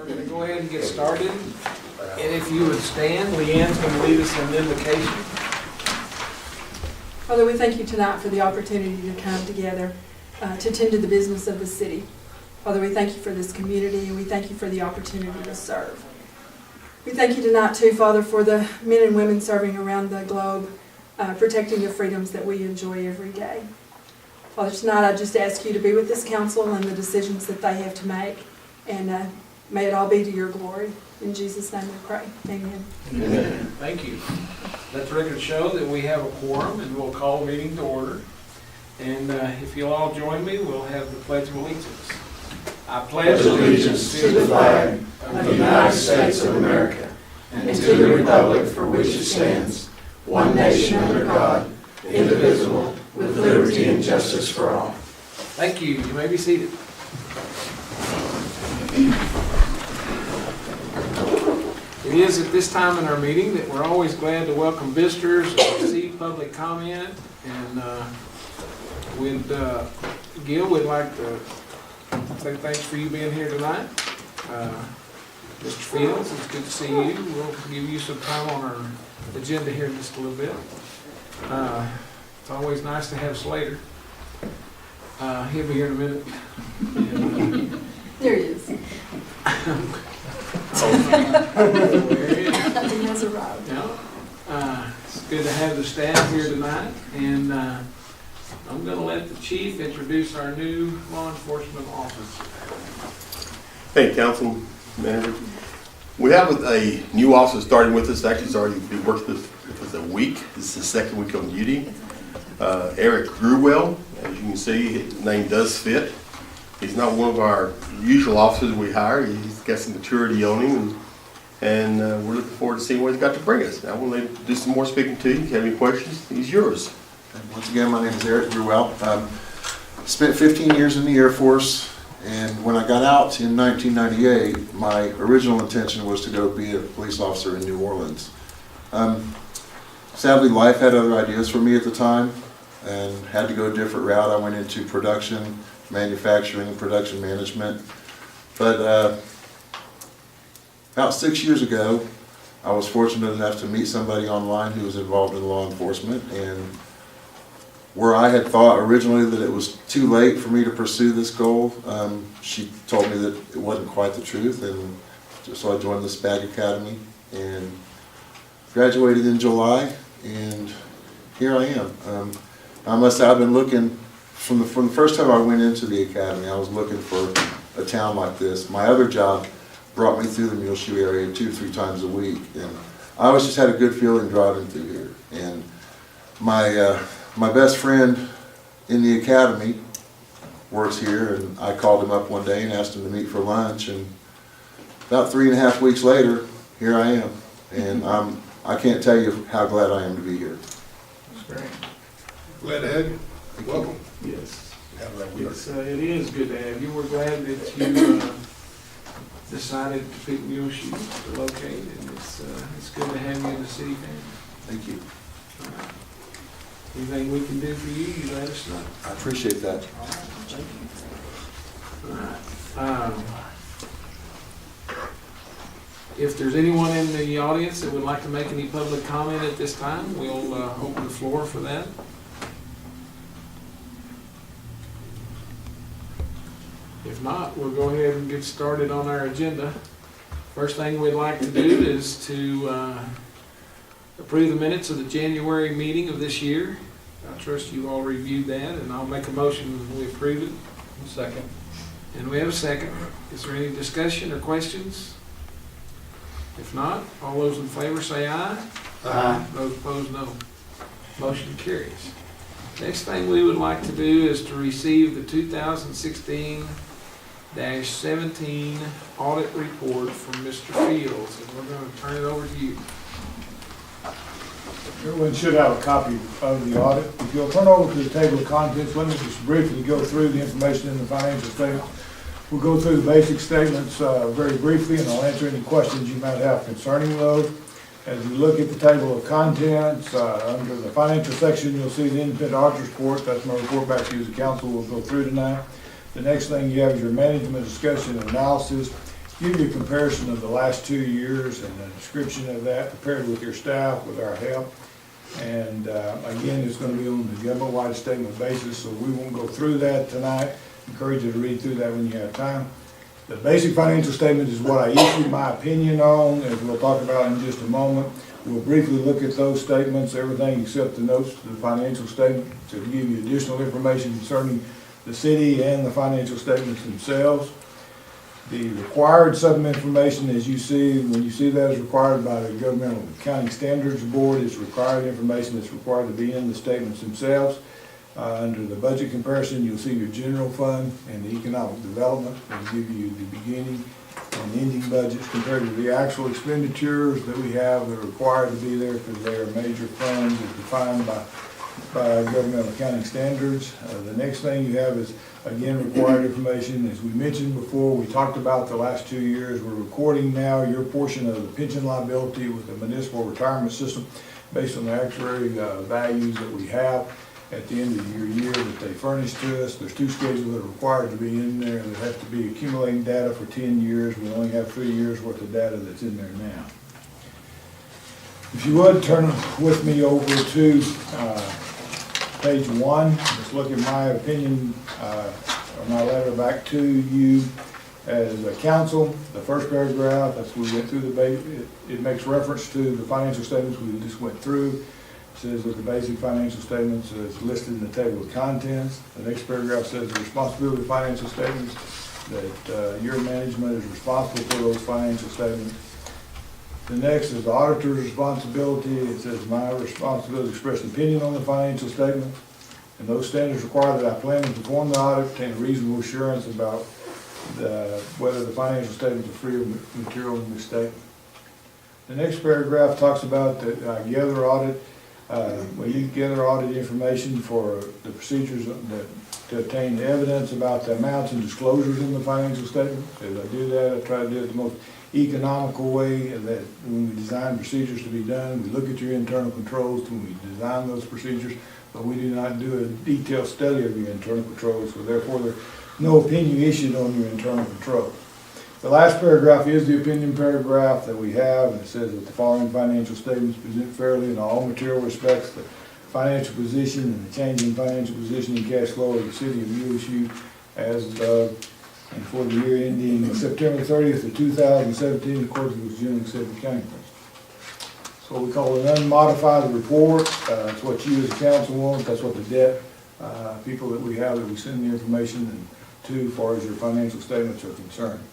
We're going to go ahead and get started. And if you would stand, Leanne's going to lead us in an invocation. Father, we thank you tonight for the opportunity to come together to tend to the business of the city. Father, we thank you for this community, and we thank you for the opportunity to serve. We thank you tonight, too, Father, for the men and women serving around the globe, protecting the freedoms that we enjoy every day. Father, tonight I just ask you to be with this council and the decisions that they have to make, and may it all be to your glory. In Jesus' name we pray. Amen. Amen. Thank you. Let the record show that we have a quorum, and we'll call the meeting to order. And if you'll all join me, we'll have the Pledge of Allegiance. I pledge allegiance to the flag of the United States of America and to the republic for which it stands, one nation under God, indivisible, with liberty and justice for all. Thank you. You may be seated. It is at this time in our meeting that we're always glad to welcome visitors and receive public comment. And Gil, we'd like to say thanks for you being here tonight. Mr. Fields, it's good to see you. We'll give you some time on our agenda here in just a little bit. It's always nice to have Slater. He'll be here in a minute. And, There he is. He has arrived. Yeah. It's good to have the staff here tonight, and I'm going to let the chief introduce our new law enforcement officer. Hey, Council Manager. We have a new officer starting with us. Actually, he's already been working with us a week. This is the second week on duty. Eric Grewell. As you can see, his name does fit. He's not one of our usual officers we hire. He's got some maturity on him, and we're looking forward to seeing what he's got to bring us. Now, we'll let him do some more speaking to you. If you have any questions, he's yours. Once again, my name is Eric Grewell. Spent 15 years in the Air Force, and when I got out in 1998, my original intention was to go be a police officer in New Orleans. Sadly, life had other ideas for me at the time and had to go a different route. I went into production, manufacturing, and production management. But about 6 years ago, I was fortunate enough to meet somebody online who was involved in law enforcement, and where I had thought originally that it was too late for me to pursue this goal, she told me that it wasn't quite the truth, and so I joined the SPAG Academy and graduated in July, and here I am. I must say I've been looking, from the first time I went into the academy, I was looking for a town like this. My other job brought me through the Muleshoe area 2 or 3 times a week, and I always just had a good feeling driving through here. And my best friend in the academy works here, and I called him up one day and asked him to meet for lunch, and about 3.5 weeks later, here I am. And I can't tell you how glad I am to be here. That's great. Glad to have you. Welcome. Yes. It is good to have you. We're glad that you decided to pick Muleshoe to locate, and it's good to have you in the city family. Thank you. Anything we can do for you, you let us know. I appreciate that. Thank you. All right. If there's anyone in the audience that would like to make any public comment at this time, we'll open the floor for that. If not, we'll go ahead and get started on our agenda. First thing we'd like to do is to approve the minutes of the January meeting of this year. I trust you all reviewed that, and I'll make a motion that we approve it. Second. And we have a second. Is there any discussion or questions? If not, all those in favor say aye. Aye. Those opposed, no. Motion carries. Next thing we would like to do is to receive the 2016-17 Audit Report from Mr. Fields, and we're going to turn it over to you. Everyone should have a copy of the audit. If you'll turn over to the table of contents, let me just briefly go through the information in the financial statement. We'll go through the basic statements very briefly, and I'll answer any questions you might have concerning those. As you look at the table of contents, under the financial section, you'll see the independent auditor's report. That's my report back to you as a council. We'll go through tonight. The next thing you have is your management discussion and analysis. give you a comparison of the last 2 years and a description of that prepared with your staff, with our help. And again, it's going to be on the government-wide statement basis, so we won't go through that tonight. Encourage you to read through that when you have time. The basic financial statement is what I issued my opinion on, as we'll talk about in just a moment. We'll briefly look at those statements, everything except the notes to the financial statement, to give you additional information concerning the city and the financial statements themselves. The required supplement information, as you see, when you see that is required by the Governmental Accounting Standards Board, it's required information that's required to be in the statements themselves. Under the budget comparison, you'll see your general fund and the economic development. It'll give you the beginning and ending budgets compared to the actual expenditures that we have that are required to be there because they are major funds as defined by governmental accounting standards. The next thing you have is, again, required information. As we mentioned before, we talked about the last 2 years. We're recording now your portion of the pension liability with the municipal retirement system based on the actuary values that we have at the end of your year that they furnish to us. There's 2 schedules that are required to be in there. There has to be accumulating data for 10 years. We only have 3 years worth of data that's in there now. If you would, turn with me over to page 1. Just look at my opinion, or my letter back to you as a council. The first paragraph, that's what we went through the it makes reference to the financial statements we just went through. It says that the basic financial statements is listed in the table of contents. The next paragraph says the responsibility of financial statements, that your management is responsible for those financial statements. The next is the auditor's responsibility. It says my responsibility to express an opinion on the financial statement. And those standards require that I plan to perform the audit, obtain reasonable assurance about whether the financial statements are free of material misstatement. The next paragraph talks about that I gather audit, you gather audit information for the procedures to obtain evidence about the amounts and disclosures in the financial statement. As I do that, I try to do it the most economical way, that when we design procedures to be done, we look at your internal controls when we design those procedures, but we do not do a detailed study of your internal controls, so therefore there's no opinion issued on your internal controls. The last paragraph is the opinion paragraph that we have, and it says that the following financial statements present fairly in all material respects the financial position and the change in financial position and cash flow of the city of Muleshoe as and for the year ending September 30th of 2017, according to the generally accepted accounting principles. So we call it an unmodified report. That's what you as a council want. That's what the debt people that we have that we send the information to as far as your financial statements are concerned.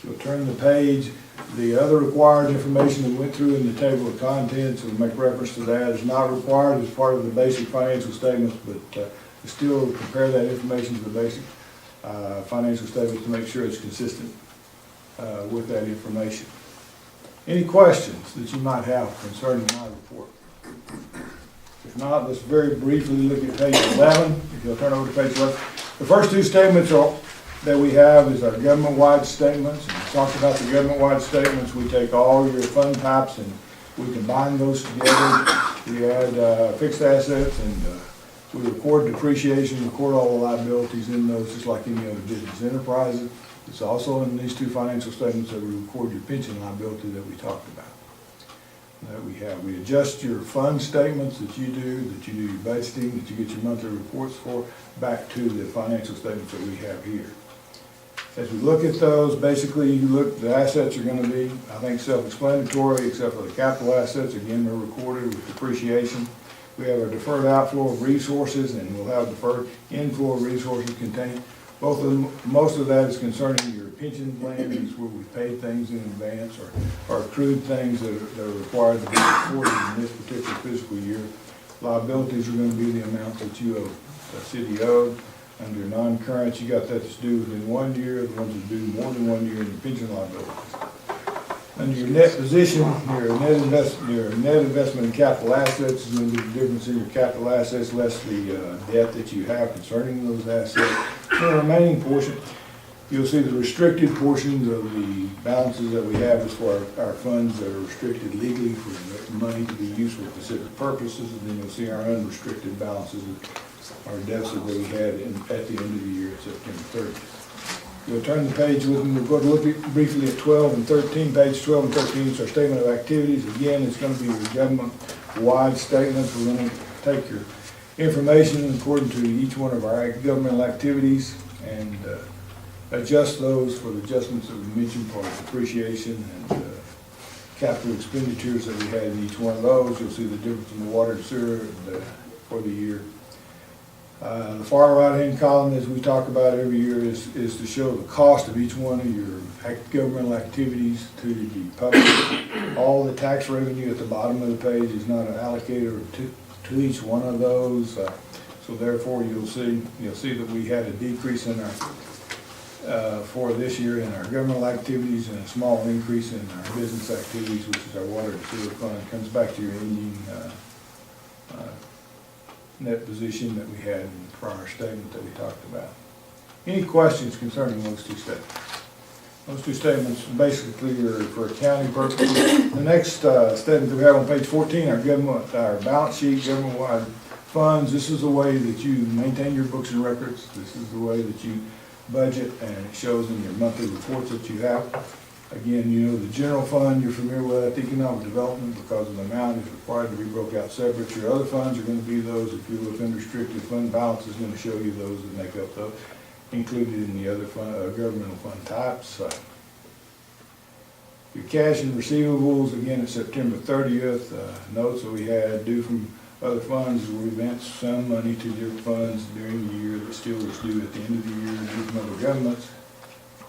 You'll turn the page. The other required information that we went through in the table of contents, and make reference to that, is not required as part of the basic financial statements, but still compare that information to the basic financial statements to make sure it's consistent with that information. Any questions that you might have concerning my report? If not, let's very briefly look at page 11. If you'll turn over to page 11. The first 2 statements that we have is our government-wide statements. And we talked about the government-wide statements. We take all your fund types and we combine those together. We add fixed assets and we record depreciation, record all the liabilities in those just like any other business enterprise. It's also in these 2 financial statements that we record your pension liability that we talked about. That we have. We adjust your fund statements that you do your budgeting, that you get your monthly reports for, back to the financial statements that we have here. As we look at those, basically you look, the assets are going to be, I think, self-explanatory, except for the capital assets. Again, they're recorded with depreciation. We have our deferred outflow of resources, and we'll have deferred inflow of resources contained. Both of them, most of that is concerning your pension plans, where we paid things in advance or accrued things that are required to be reported in this particular fiscal year. Liabilities are going to be the amount that you owe, the city owed. Under non-current, you got that that's due within 1 year, the ones that do more than 1 year in your pension liabilities. Under your net position, your net investment in capital assets is going to be the difference in your capital assets less the debt that you have concerning those assets. The remaining portion, you'll see the restricted portions of the balances that we have as for our funds that are restricted legally for money to be used for specific purposes, and then you'll see our unrestricted balances, our deficit that we had at the end of the year, September 30th. You'll turn the page with me, we'll go to look briefly at 12 and 13. Page 12 and 13 is our statement of activities. Again, it's going to be your government-wide statements. We're going to take your information according to each one of our governmental activities and adjust those for the adjustments that we mentioned for depreciation and capital expenditures that we had in each one of those. You'll see the difference in the water and sewer for the year. The far right-hand column, as we talk about every year, is to show the cost of each one of your governmental activities to the public. All the tax revenue at the bottom of the page is not allocated to each one of those. So therefore, you'll see that we had a decrease in our for this year in our governmental activities and a small increase in our business activities, which is our water and sewer fund. Comes back to your ending net position that we had in the prior statement that we talked about. Any questions concerning those two statements? Those two statements basically are for accounting purposes. The next statement that we have on page 14, our balance sheet, government-wide funds. This is the way that you maintain your books and records. This is the way that you budget, and it shows in your monthly reports that you have. Again, you know the general fund, you're familiar with that, economic development, because of the amount is required to be broke out separate. Your other funds are going to be those, if you look under restricted fund balance, is going to show you those that make up those, included in the other fund, governmental fund types. Your cash and receivables, again, at September 30th, notes that we had due from other funds, we advanced some money to different funds during the year that still was due at the end of the year due from other governments.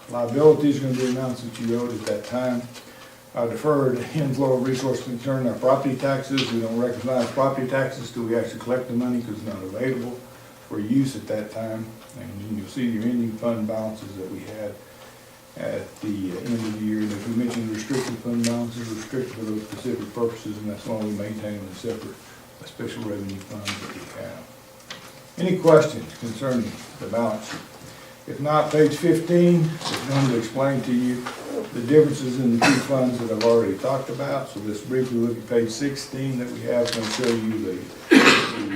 Liabilities are going to be amounts that you owed at that time. Our deferred inflow of resources concerning our property taxes. We don't recognize property taxes till we actually collect the money because it's not available for use at that time. And you'll see your ending fund balances that we had at the end of the year. And if we mentioned restricted fund balances, restricted for those specific purposes, and that's why we maintain them in separate special revenue funds that we have. Any questions concerning the balance sheet? If not, page 15 is going to explain to you the differences in the two funds that I've already talked about. So let's briefly look at page 16 that we have. It's going to show you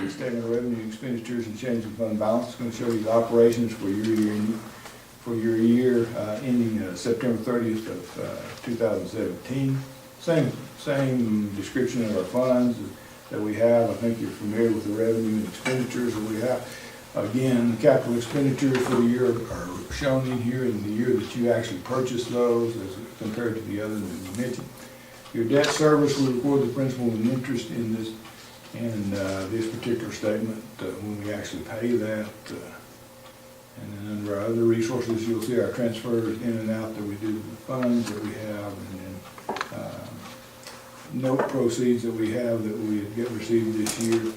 the statement of revenue, expenditures, and change in fund balance. It's going to show you the operations for your year ending September 30th of 2017. Same description of our funds that we have. I think you're familiar with the revenue and expenditures that we have. Again, the capital expenditures for the year are shown in here in the year that you actually purchased those as compared to the others that we mentioned. Your debt service, we record the principal and interest in this particular statement when we actually pay that. And then under our other resources, you'll see our transfers in and out that we do to the funds that we have, and then note proceeds that we have that we get received this year.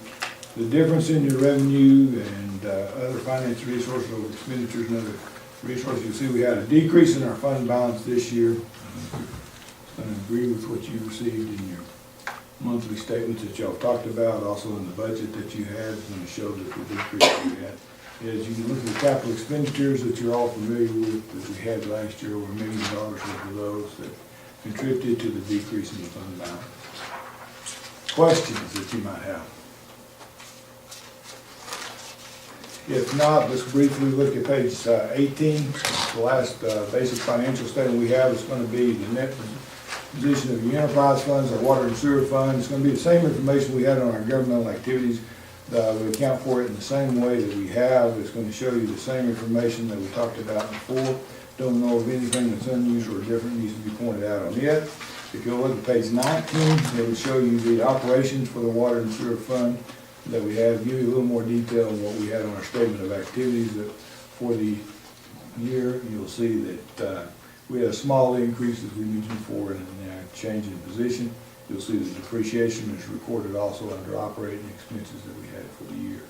The difference in your revenue and other finance resources over expenditures and other resources, you see we had a decrease in our fund balance this year. I'm going to agree with what you received in your monthly statements that y'all talked about, also in the budget that you had. It's going to show that the decrease we had. As you can look at the capital expenditures that you're all familiar with that we had last year, over $1 million worth of those that contributed to the decrease in the fund balance. Questions that you might have? If not, let's briefly look at page 18. The last basic financial statement we have is going to be the net position of your enterprise funds, our water and sewer fund. It's going to be the same information we had on our governmental activities. We account for it in the same way that we have. It's going to show you the same information that we talked about before. Don't know of anything that's unusual or different needs to be pointed out on it. If you'll look at page 19, it will show you the operations for the water and sewer fund that we have, give you a little more detail on what we had on our statement of activities for the year. You'll see that we had a small increase, as we mentioned before, in our change in position. You'll see the depreciation is recorded also under operating expenses that we had for the year.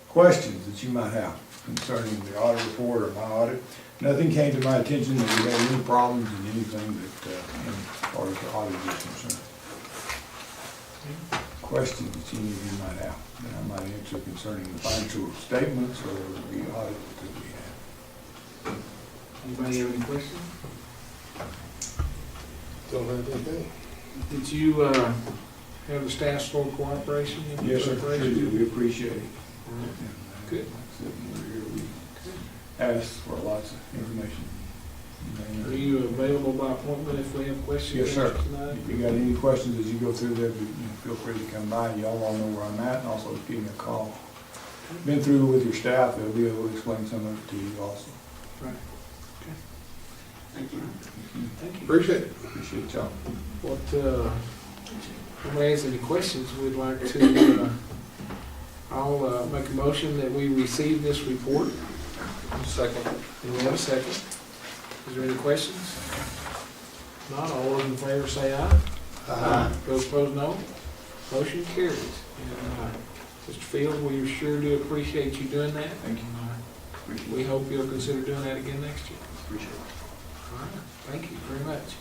Questions that you might have concerning the audit report or my audit? Nothing came to my attention that we had any problems in anything that, as far as the audit is concerned. Questions that any of you might have that I might answer concerning the financial statements or the audit that we have. Anybody have any questions? Don't have anything. Did you have the staff's full cooperation? Yes, sir. We appreciate it. Good. ask for lots of information. Are you available by appointment if we have questions? Yes, sir. Tonight? If you got any questions as you go through there, feel free to come by. Y'all all know where I'm at, and also give me a call. Been through with your staff, they'll be able to explain some of it to you also. Right. Okay. Thank you. Thank you. Appreciate it. Appreciate y'all. What, if anybody has any questions, we'd like to, I'll make a motion that we receive this report. Second. And we have a second. Is there any questions? Not, all those in favor say aye. Aye. Those opposed, no. Motion carries. And, Mr. Field, we sure do appreciate you doing that. Thank you. We hope you'll consider doing that again next year. Appreciate it. All right, thank you very much.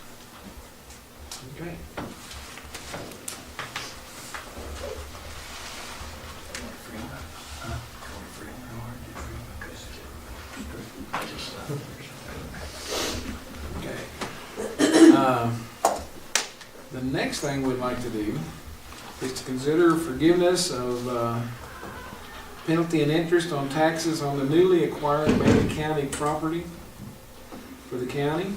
Okay. Okay. The next thing we'd like to do is to consider forgiveness of penalty and interest on taxes on the newly acquired Bailey County property for the county.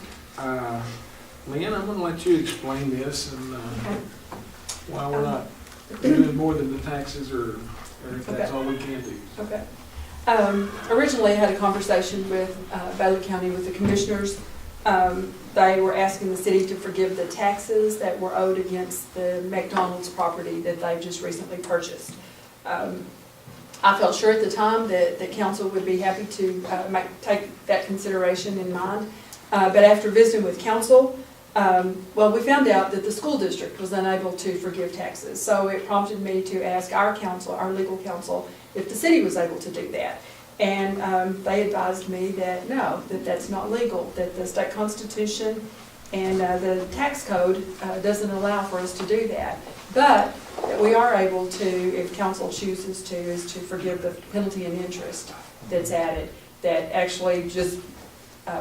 Lynn, I'm gonna let you explain this and why we're not doing more than the taxes or if that's all we can do. Okay. Originally, I had a conversation with Bailey County, with the commissioners. They were asking the city to forgive the taxes that were owed against the McDonald's property that they just recently purchased. I felt sure at the time that the council would be happy to take that consideration in mind. But after visiting with council, well, we found out that the school district was unable to forgive taxes. So it prompted me to ask our council, our legal counsel, if the city was able to do that. And they advised me that no, that's not legal, that the state constitution and the tax code doesn't allow for us to do that. But that we are able to, if council chooses to, is to forgive the penalty and interest that's added, that actually just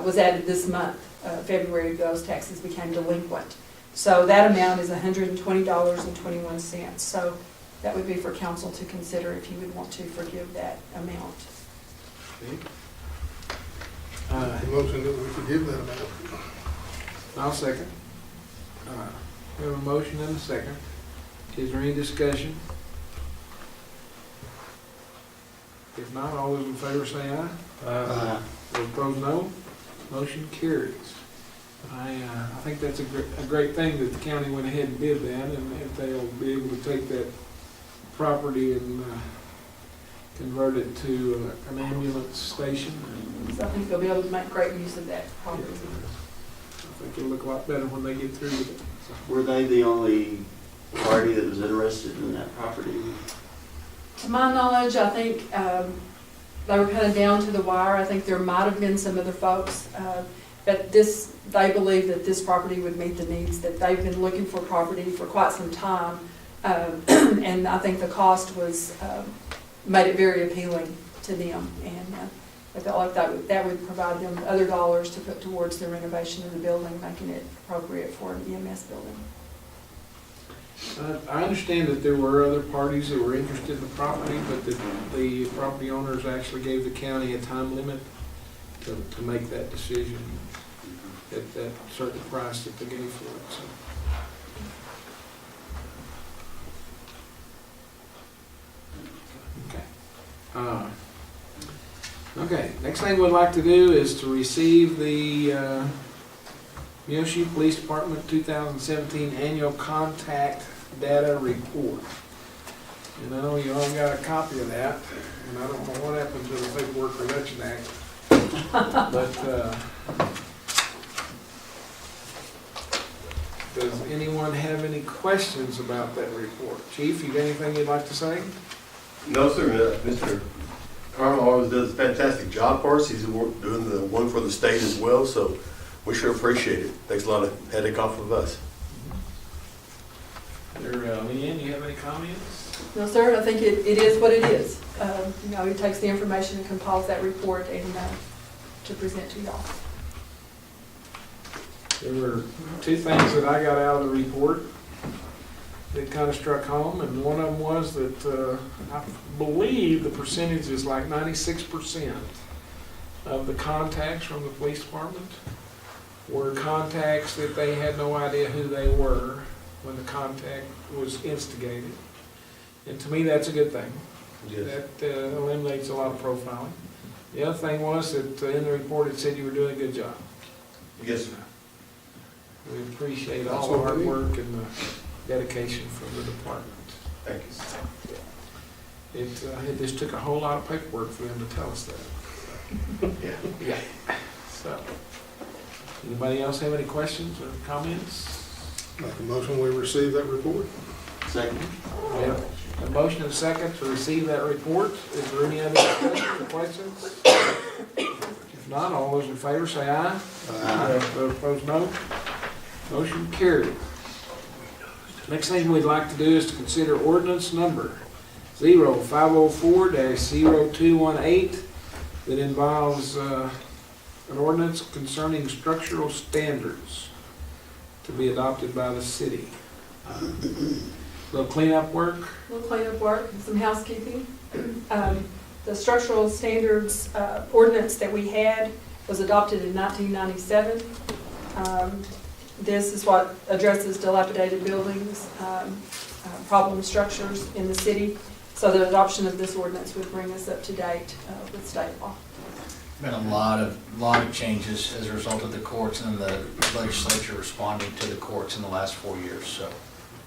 was added this month. February, those taxes became delinquent. So that amount is $120.21. So that would be for council to consider if you would want to forgive that amount. The motion that we forgive that amount. I'll second. We have a motion and a second. Is there any discussion? If not, all those in favor say aye. Aye. Those opposed, no. Motion carries. I think that's a great thing that the county went ahead and did that, and if they'll be able to take that property and convert it to an ambulance station. So I think they'll be able to make great use of that property. I think it'll look a lot better when they get through with it. So, Were they the only party that was interested in that property? To my knowledge, I think they were kind of down to the wire. I think there might have been some other folks, but they believe that this property would meet the needs, that they've been looking for property for quite some time. And I think the cost was, made it very appealing to them. And I felt like that would provide them other dollars to put towards the renovation of the building, making it appropriate for an EMS building. I understand that there were other parties that were interested in the property, but the property owners actually gave the county a time limit to make that decision at that certain price that they gave for it. So. Okay. Okay, next thing we'd like to do is to receive the Muleshoe Police Department 2017 Annual Contact Data Report. And I know you all got a copy of that, and I don't know what happened to the Paperwork Reduction Act. But does anyone have any questions about that report? Chief, you got anything you'd like to say? No, sir. Mr. Carl always does a fantastic job for us. He's doing the one for the state as well, so we sure appreciate it. Takes a lot of headache off of us. Leanne, you have any comments? No, sir, I think it is what it is. You know, he takes the information and compiles that report and to present to y'all. There were two things that I got out of the report that kind of struck home, and one of them was that I believe the percentage is like 96% of the contacts from the police department were contacts that they had no idea who they were when the contact was instigated. And to me, that's a good thing. That eliminates a lot of profiling. The other thing was that in the report it said you were doing a good job. Yes, sir. We appreciate all the hard work and the dedication from the department. Thank you. It just took a whole lot of paperwork for them to tell us that. Yeah. So, anybody else have any questions or comments? Make a motion, we receive that report. Second. We have a motion and a second to receive that report. Is there any other discussion or questions? If not, all those in favor say aye. Those opposed, no. Motion carried. Next thing we'd like to do is to consider ordinance number 0504-0218 that involves an ordinance concerning structural standards to be adopted by the city. Little cleanup work. A little cleanup work, and some housekeeping. The structural standards ordinance that we had was adopted in 1997. This is what addresses dilapidated buildings, problem structures in the city. So the adoption of this ordinance would bring us up to date with state law. Been a lot of changes as a result of the courts and the legislature responding to the courts in the last 4 years. So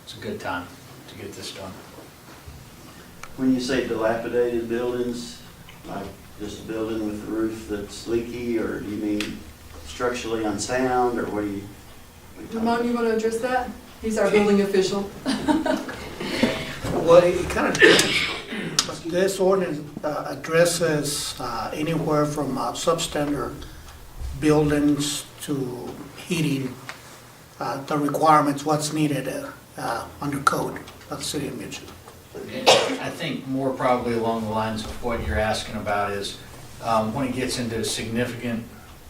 it's a good time to get this done. When you say dilapidated buildings, like just a building with a roof that's leaky, or do you mean structurally unsound, or what do you? Ramon, you want to address that? He's our building official. Well, it kind of depends. This ordinance addresses anywhere from substandard buildings to heating, the requirements, what's needed under code of the city of Muleshoe. I think more probably along the lines of what you're asking about is when it gets into significant,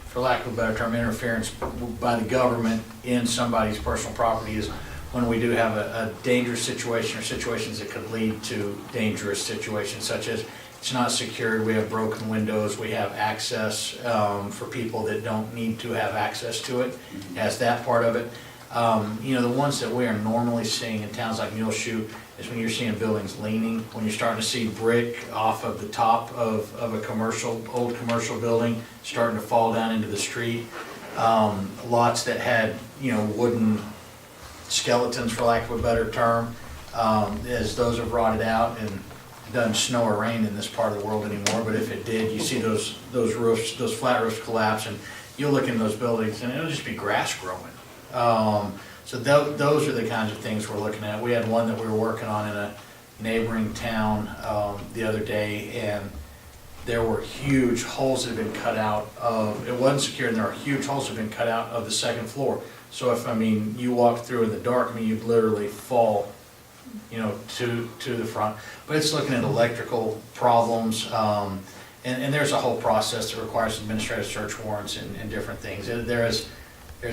for lack of a better term, interference by the government in somebody's personal property is when we do have a dangerous situation or situations that could lead to dangerous situations, such as it's not secured, we have broken windows, we have access for people that don't need to have access to it, as that part of it. You know, the ones that we are normally seeing in towns like Muleshoe is when you're seeing buildings leaning, when you're starting to see brick off of the top of a old commercial building starting to fall down into the street. Lots that had, you know, wooden skeletons, for lack of a better term, as those have rotted out, and it doesn't snow or rain in this part of the world anymore, but if it did, you see those roofs, those flat roofs collapse, and you'll look in those buildings and it'll just be grass growing. So those are the kinds of things we're looking at. We had one that we were working on in a neighboring town the other day, and there were huge holes that had been cut out of, it wasn't secure, and there were huge holes that had been cut out of the second floor. So if, I mean, you walk through in the dark, I mean, you'd literally fall, you know, to the front. But it's looking at electrical problems, and there's a whole process that requires administrative search warrants and different things. There's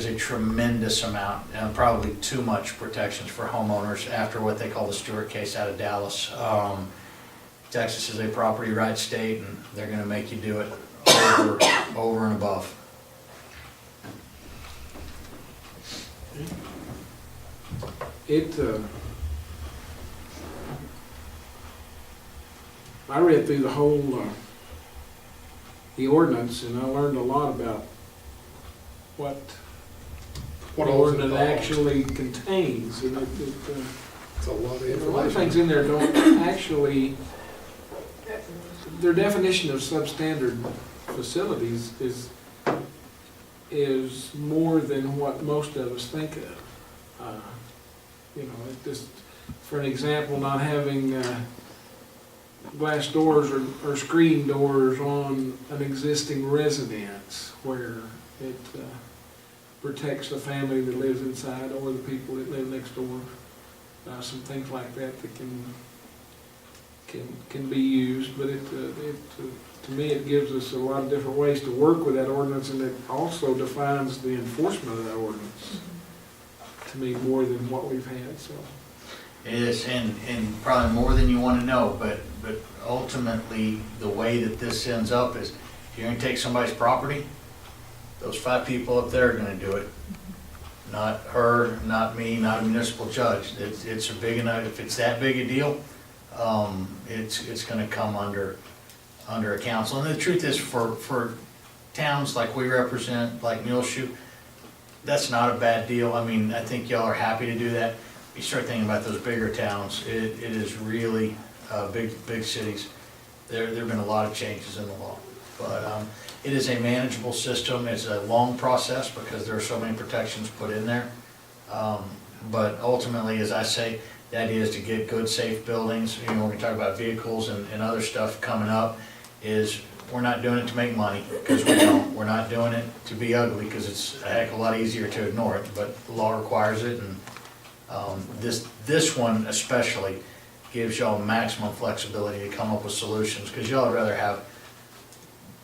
a tremendous amount, and probably too much protections for homeowners after what they call the Stewart case out of Dallas. Texas is a property rights state, and they're gonna make you do it over and above. I read through the whole, the ordinance, and I learned a lot about what the all's ordinance involved. actually contains, and It's a lot of a lot of information. things in there don't actually, their definition of substandard facilities is more than what most of us think of. You know, it just, for an example, not having glass doors or screen doors on an existing residence where it protects the family that lives inside or the people that live next door. Some things like that can be used, but to me it gives us a lot of different ways to work with that ordinance, and it also defines the enforcement of that ordinance. To me, more than what we've had. So It is, and probably more than you want to know, but ultimately, the way that this ends up is you're gonna take somebody's property, those 5 people up there are gonna do it. Not her, not me, not a municipal judge. It's a big enough, if it's that big a deal, it's gonna come under a council. And the truth is, for towns like we represent, like Muleshoe, that's not a bad deal. I mean, I think y'all are happy to do that. You start thinking about those bigger towns, it is really, big cities. There have been a lot of changes in the law. But it is a manageable system. It's a long process because there are so many protections put in there. But ultimately, as I say, the idea is to get good, safe buildings. You know, we're gonna talk about vehicles and other stuff coming up, is we're not doing it to make money, because we don't. We're not doing it to be ugly, because it's a heck of a lot easier to ignore it, but the law requires it. And this one especially gives y'all maximum flexibility to come up with solutions, because y'all would rather have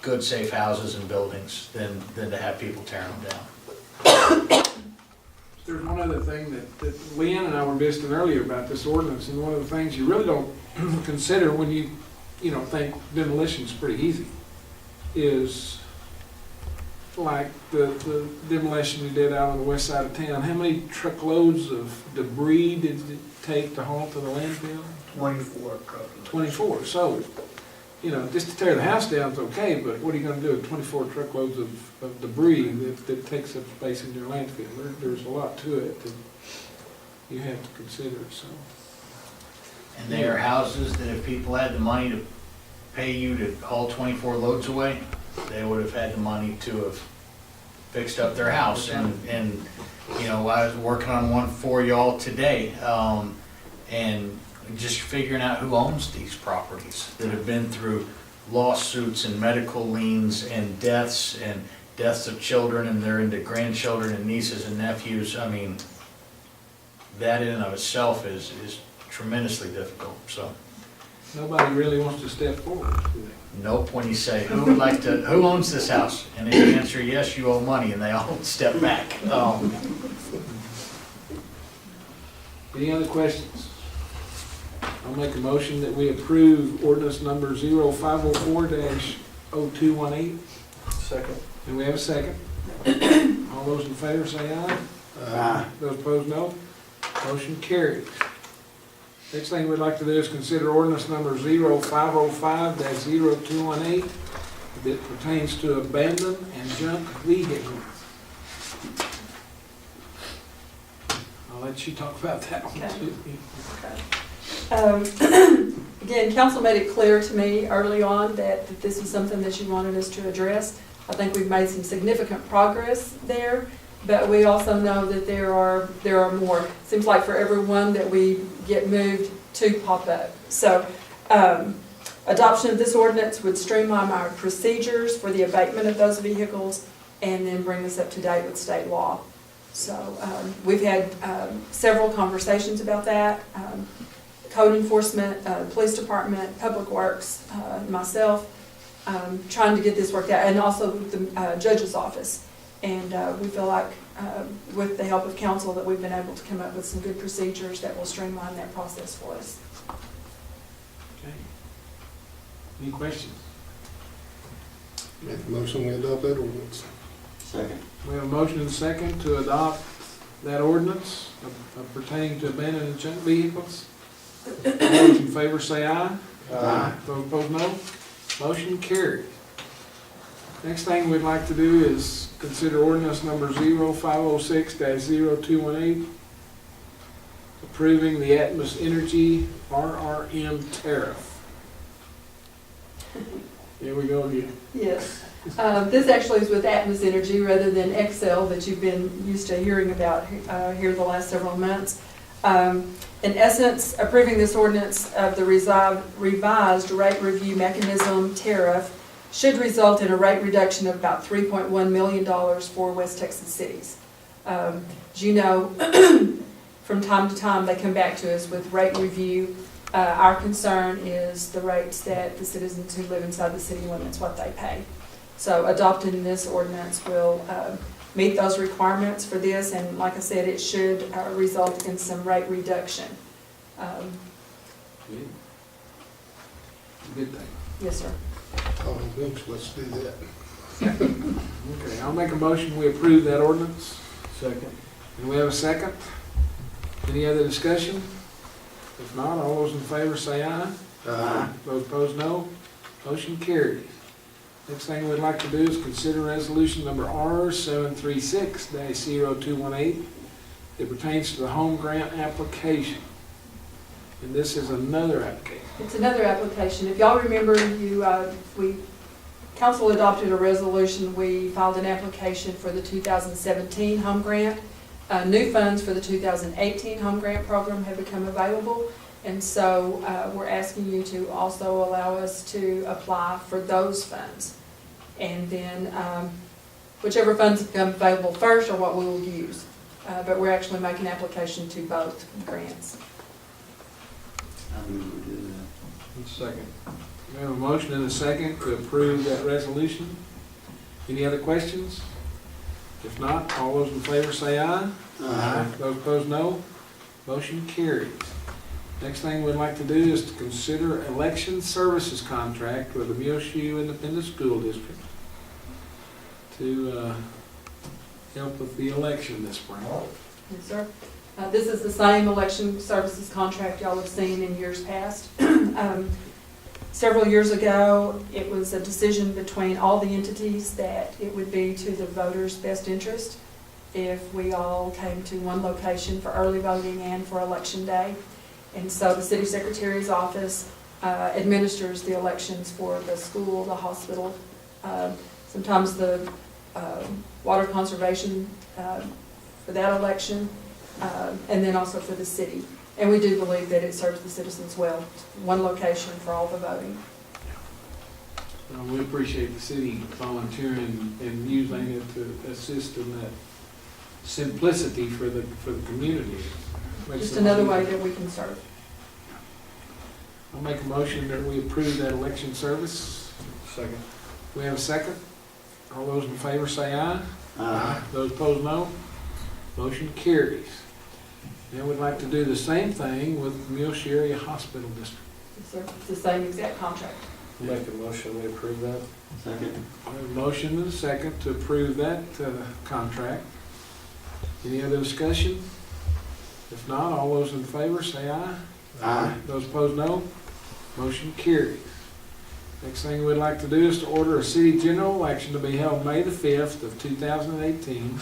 good, safe houses and buildings than to have people tearing them down. There's one other thing that Leanne and I were visiting earlier about this ordinance, and one of the things you really don't consider when you think demolition's pretty easy, is like the demolition you did out on the west side of town. How many truckloads of debris did it take to haul to the landfill? 24 truckloads. 24. So, just to tear the house down is okay, but what are you gonna do with 24 truckloads of debris that takes up space in your landfill? There's a lot to it that you have to consider, so. And they are houses that if people had the money to pay you to haul 24 loads away, they would have had the money to have fixed up their house. And I was working on one for y'all today, and just figuring out who owns these properties that have been through lawsuits and medical liens and deaths of children, and they're into grandchildren and nieces and nephews. I mean, that in and of itself is tremendously difficult, so. Nobody really wants to step forward, do they? Nope, when you say, who owns this house? And if you answer yes, you owe money, and they all step back. Any other questions? I'll make a motion that we approve ordinance number 0504-0218. Second. And we have a second. All those in favor say aye. Aye. Those opposed, no. Motion carries. Next thing we'd like to do is consider ordinance number 0505-0218 that pertains to abandoned and junk vehicles. I'll let you talk about that one too. Again, council made it clear to me early on that this is something that you wanted us to address. I think we've made some significant progress there, but we also know that there are more. Seems like for every one that we get moved, 2 pop up. So adoption of this ordinance would streamline our procedures for the abatement of those vehicles and then bring us up to date with state law. So we've had several conversations about that. Code enforcement, police department, public works, myself, trying to get this worked out, and also the judge's office. And we feel like with the help of council that we've been able to come up with some good procedures that will streamline that process for us. Okay. Any questions? Make the motion, we adopt that ordinance. Second. We have a motion and a second to adopt that ordinance pertaining to abandoned and junk vehicles. All those in favor say aye. Aye. Those opposed, no. Motion carried. Next thing we'd like to do is consider ordinance number 0506-0218, approving the Atmos Energy RRM Tariff. Here we go again. Yes. This actually is with Atmos Energy rather than Excel that you've been used to hearing about here the last several months. In essence, approving this ordinance of the revised rate review mechanism tariff should result in a rate reduction of about $3.1 million for West Texas cities. As you know, from time to time they come back to us with rate review. Our concern is the rates that the citizens who live inside the city limits, what they pay. So adopting this ordinance will meet those requirements for this, and like I said, it should result in some rate reduction. Good thing. Yes, sir. Oh, oops, let's do that. Okay, I'll make a motion, we approve that ordinance. Second. And we have a second? Any other discussion? If not, all those in favor say aye. Those opposed, no. Motion carries. Next thing we'd like to do is consider resolution number R736-0218. It pertains to the home grant application. And this is another application. It's another application. If y'all remember, council adopted a resolution, we filed an application for the 2017 home grant. New funds for the 2018 home grant program have become available, and so we're asking you to also allow us to apply for those funds. And then whichever funds become available first are what we will use. But we're actually making application to both grants. I move we do that. Second. We have a motion and a second to approve that resolution. Any other questions? If not, all those in favor say aye. Those opposed, no. Motion carries. Next thing we'd like to do is to consider election services contract with the Muleshoe Independent School District to help with the election this spring. Yes, sir. This is the same election services contract y'all have seen in years past. Several years ago, it was a decision between all the entities that it would be to the voters' best interest if we all came to one location for early voting and for election day. And so the city secretary's office administers the elections for the school, the hospital, sometimes the water conservation for that election, and then also for the city. And we do believe that it serves the citizens well, one location for all the voting. We appreciate the city volunteering and using it to assist in that simplicity for the community. Makes Just it another easier. way that we can serve. I'll make a motion that we approve that election service. Second. We have a second. All those in favor say aye. Aye. Those opposed, no. Motion carries. Now we'd like to do the same thing with Muleshoe Area Hospital District. Yes, sir. It's the same exact contract. Make a motion, we approve that. Second. We have a motion and a second to approve that contract. Any other discussion? If not, all those in favor say aye. Those opposed, no. Motion carries. Next thing we'd like to do is to order a city general election to be held May the 5th of 2018.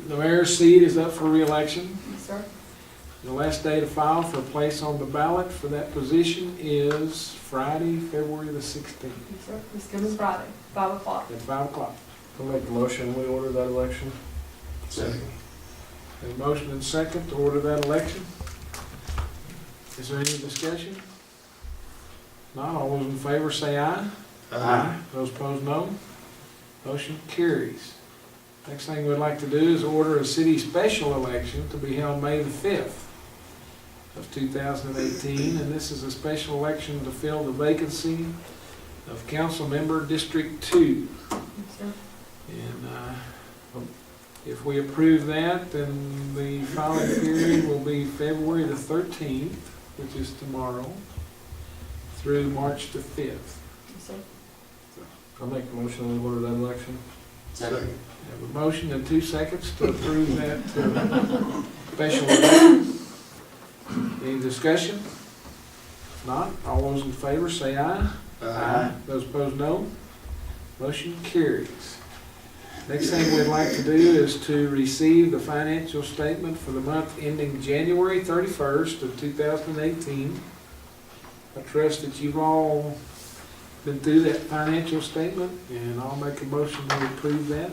The mayor's seat is up for re-election. Yes, sir. The last day to file for a place on the ballot for that position is Friday, February the 16th Yes, sir. This coming Friday, 5 o'clock. at 5 o'clock. I'll make the motion, we order that election. Second. A motion and second to order that election. Is there any discussion? Not all those in favor say aye. Those opposed, no. Motion carries. Next thing we'd like to do is order a city special election to be held May the 5th of 2018, and this is a special election to fill the vacancy of council member District 2. Yes, sir. And if we approve that, then the filing period will be February the 13th, which is tomorrow, through March the 5th. Yes, sir. I'll make the motion, we order that election. Second. We have a motion and 2 seconds to approve that special election. Any discussion? If not, all those in favor say aye. Those opposed, no. Motion carries. Next thing we'd like to do is to receive the financial statement for the month ending January 31st of 2018. I trust that you've all been through that financial statement, and I'll make a motion to approve that.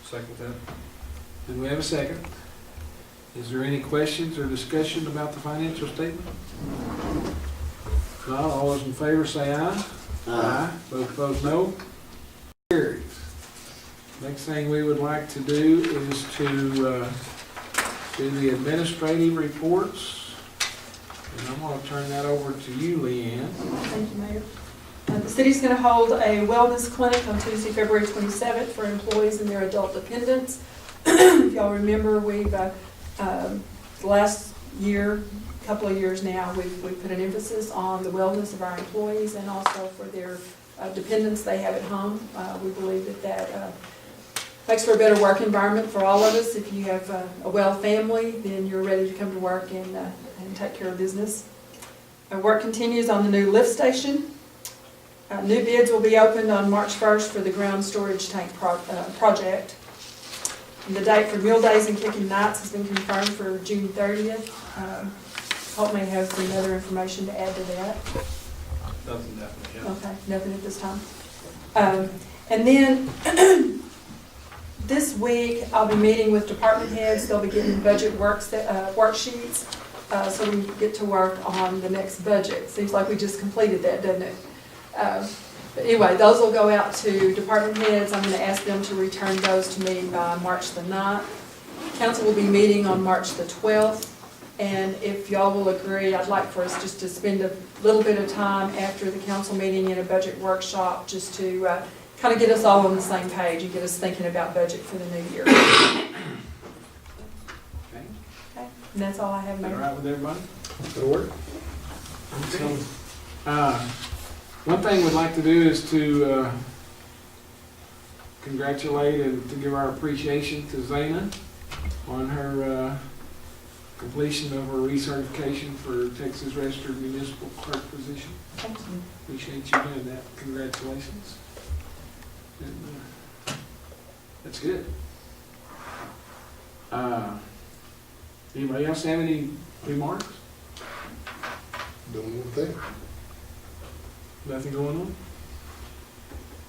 Second that. And we have a second. Is there any questions or discussion about the financial statement? If not, all those in favor say aye. Those opposed, no. Carries. Next thing we would like to do is to do the administrative reports. And I'm going to turn that over to you, Leanne. Thank you, Mayor. The city's going to hold a wellness clinic on Tuesday, February 27th for employees and their adult dependents. If y'all remember, we've last year couple of years now, we've put an emphasis on the wellness of our employees and also for their dependents they have at home. We believe that makes for a better work environment for all of us. If you have a well family, then you're ready to come to work and take care of business. Our work continues on the new lift station. New bids will be opened on March 1st for the ground storage tank project. And the date for Mule Days and Kickin Nights has been confirmed for June 30th. Hope may have some other information to add to that. Nothing definitely, yeah. Okay, nothing at this time. And then this week, I'll be meeting with department heads. They'll be getting budget worksheets, so we get to work on the next budget. Seems like we just completed that, doesn't it? But anyway, those will go out to department heads. I'm going to ask them to return those to me by March the 9th. Council will be meeting on March the 12th. And if y'all will agree, I'd like for us just to spend a little bit of time after the council meeting in a budget workshop just to kind of get us all on the same page and get us thinking about budget for the new year. Okay. Okay, and that's all I have, Is that all Mayor. right with everybody? That'll work. So, one thing we'd like to do is to congratulate and to give our appreciation to Zana on her completion of her recertification for Texas Registered Municipal Clerk position. Thank you. Appreciate you doing that. Congratulations. And, that's good. Anybody else have any remarks? Don't know what they. Nothing going on?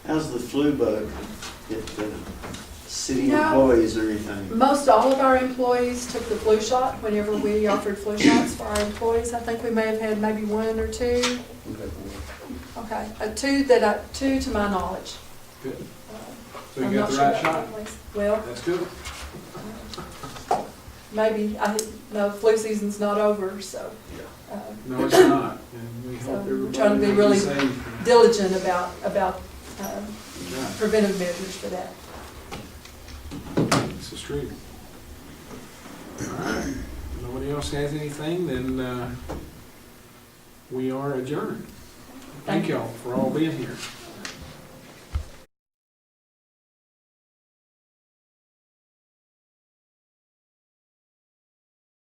How's the flu bug hit the city No. employees or anything? Most all of our employees took the flu shot whenever we offered flu shots for our employees. I think we may have had maybe one or two. Okay, two to my knowledge. Good. So I'm you not got the sure right about shot? the place. Well, That's good. maybe, no, flu season's not over, so No, it's not. And we So hope we're everybody trying to be will really safe. diligent about Right. preventive measures for that. This is true. All right. Nobody else has anything, then we are adjourned. Thank y'all for all being here.